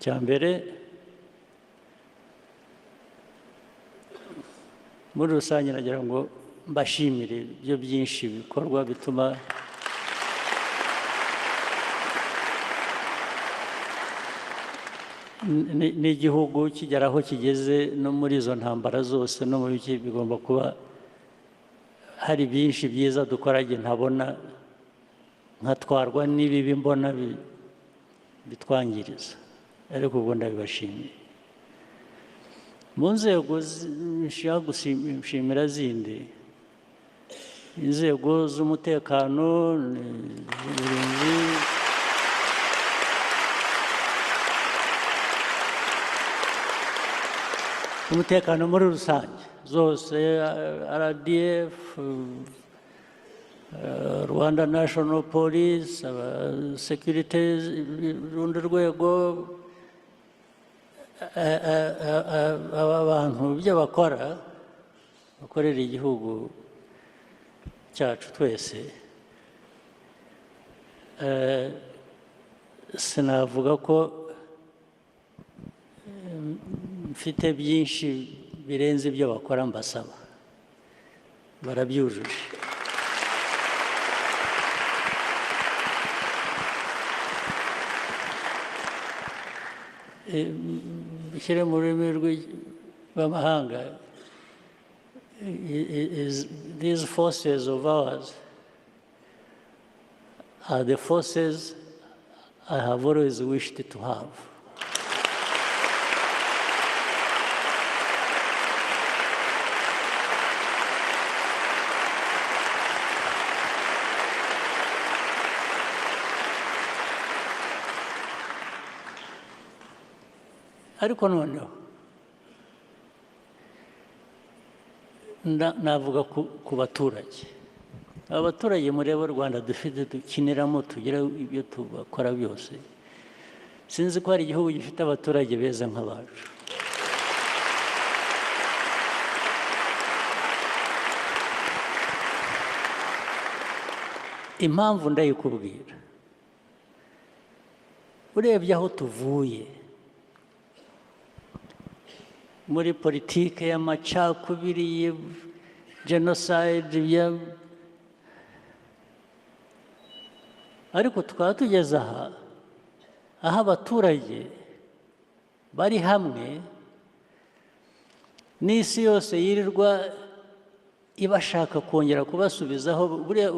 cya mbere muri rusange nagira ngo mbashimire ibyo byinshi bikorwa bituma n'igihugu kigera aho kigeze no muri izo ntambara zose no mu biki bigomba kuba hari byinshi byiza dukora igihe ntabona nkatwarwa n'ibibi mbona bitwangiriza ariko ubwo ndabibashimiye mu nzego nshaka gushimira zindi inzego z'umutekano uburinzi umutekano muri rusange zose RDF Rwanda National Police security rundi rwego aba bantu ibyo bakorera igihugu cyacu twese sinavuga ko mfite byinshi birenze ibyo bakora mbasaba barabyujuje bishyire mu rurimi rw'amahanga these forces of ours are the forces I have always wished to have. ariko noneho navuga ku baturage abaturage mureba u Rwanda dufite dukiniramo tugira ibyo tubakora byose sinzi ko hari igihugu gifite abaturage beza nk'abacu impamvu ndayikubwira urebye aho tuvuye muri politike y'amacakubiri genocide ariko tukaba tugeze aho abaturage bari hamwe n'isi yose yirirwa ibashaka kongera kubasubizaho buriya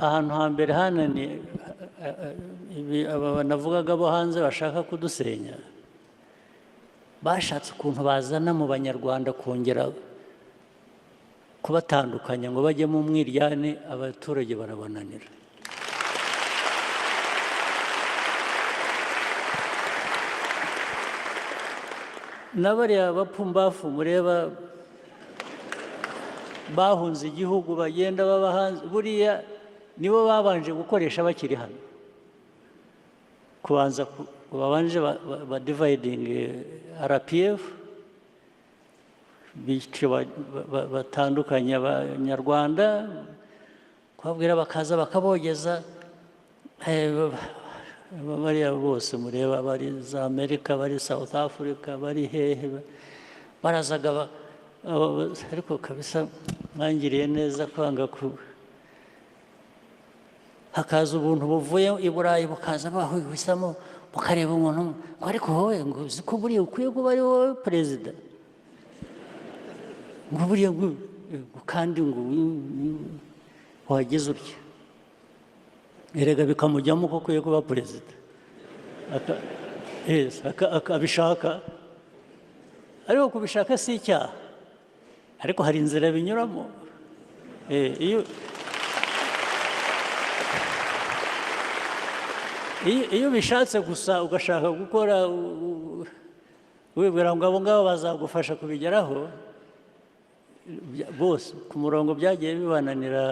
ahantu hambere hananiye aba navugaga bo hanze bashaka kudusenya bashatse ukuntu bazana mu banyarwanda kongera kubatandukanya ngo bajye mu mwiryane abaturage barabananira n'abariya bapfumbafu mureba bahunze igihugu bagenda baba hanze buriya nibo babanje gukoresha bakiri hano kubanza babanje dividing RPF batandukanye abanyarwanda kubabwira bakaza bakabogeza bariya bose mureba bari za Amerika bari South Africa bari hehe barazaga ariko kabisa mwangiriye neza kwanga hakaza ubuntu buvuye i Burayi bukaza bahisamo bukareba umuntu ariko wowe ngo uzi ko buriya ukwiye kuba ari wowe perezida ngo buriya kandi ngo wageze utya erega bikamujyamo ko ukwiye kuba perezida akabishaka ariko kubishaka si icyaha ariko hari inzira binyuramo iyo bishatse gusa ugashaka gukora wibwira ngo abo ngabo bazagufasha kubigeraho bose ku murongo byagiye bibananira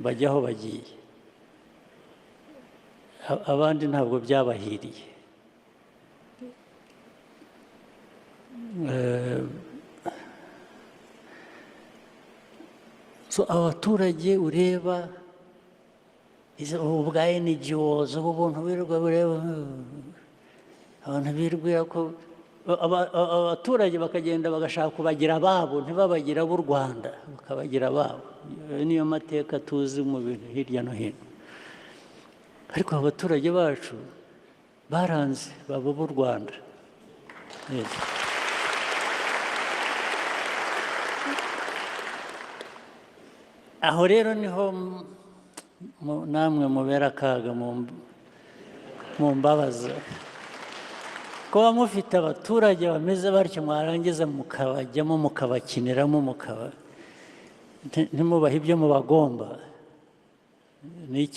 bajya aho bagiye abandi ntabwo byabahiriye abaturage ureba ubu bwa NGOs ubu buntu birirwa bureba abantu birwira ko abaturage bakagenda bagashaka kubagira ababo ntibabagira ab'u Rwanda bakabagira ababo. Niyo mateka tuzi mu bintu hirya no hino, ariko abaturage bacu baranze baba b'u Rwanda. Aho rero niho namwe mubera akaga mu mbabaza kuba mufite abaturage bameze batyo, mwarangiza mukabajyamo mukabakiniramo ntimubahe ibyo mubagomba. Ni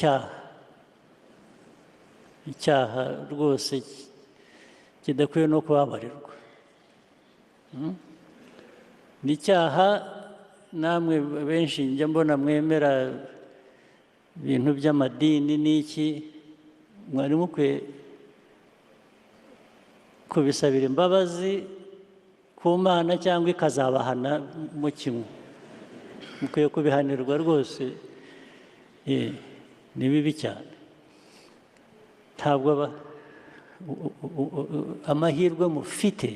icyaha rwose kidakwiye no kubabarirwa. Ni icyaha. Namwe benshi njya mbona mwemera ibintu by'amadini n'iki, mwari mukwiye kubisabira imbabazi ku Mana cyangwa ikazabahana mu kimwe. Mukwiye kubihanirwa rwose, ni bibi cyane. Ntabwo amahirwe mufite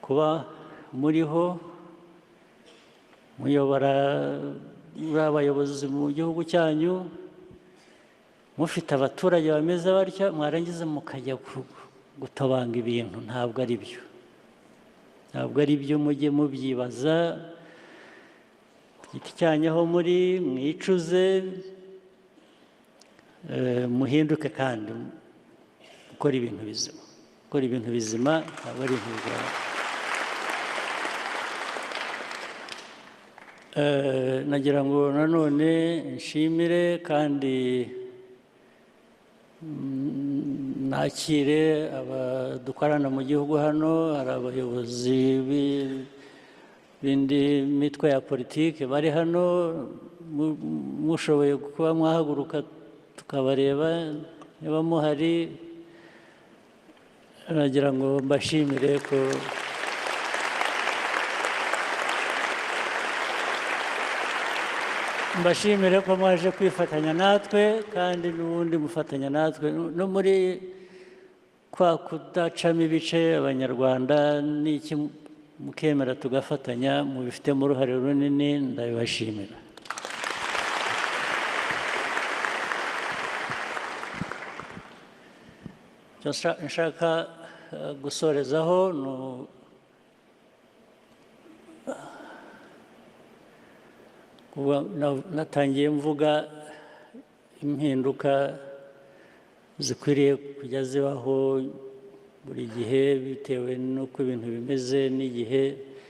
kuba muriho muyobora abayobozi mu gihugu cyanyu, mufite abaturage bameze batya, mwarangiza mukajya gutobanga ibintu. Ntabwo ari byo, ntabwo ari byo. Mujye mubyibaza ku giti cyanyu aho muri, mwicuze, muhinduke kandi gukora ibintu bizima. Gukora ibintu bizima ntabwo ari ibintu bigora. Nagira ngo nanone nshimire kandi nakire abadukorana mu gihugu hano. Hari abayobozi b'indi mitwe ya politiki bari hano, mushoboye kuba mwahaguruka tukabareba niba muhari. Nagira ngo mbashimire ko mwaje kwifatanya natwe, kandi n'ubundi mufatanya natwe no muri kwa kudacamo ibice abanyarwanda n'iki, mukemera tugafatanya, mubifitemo uruhare runini. Ndabibashimira. Nshaka gusorezaho natangiye mvuga impinduka zikwiriye kujya zibaho buri gihe bitewe n'uko ibintu bimeze n'igihe.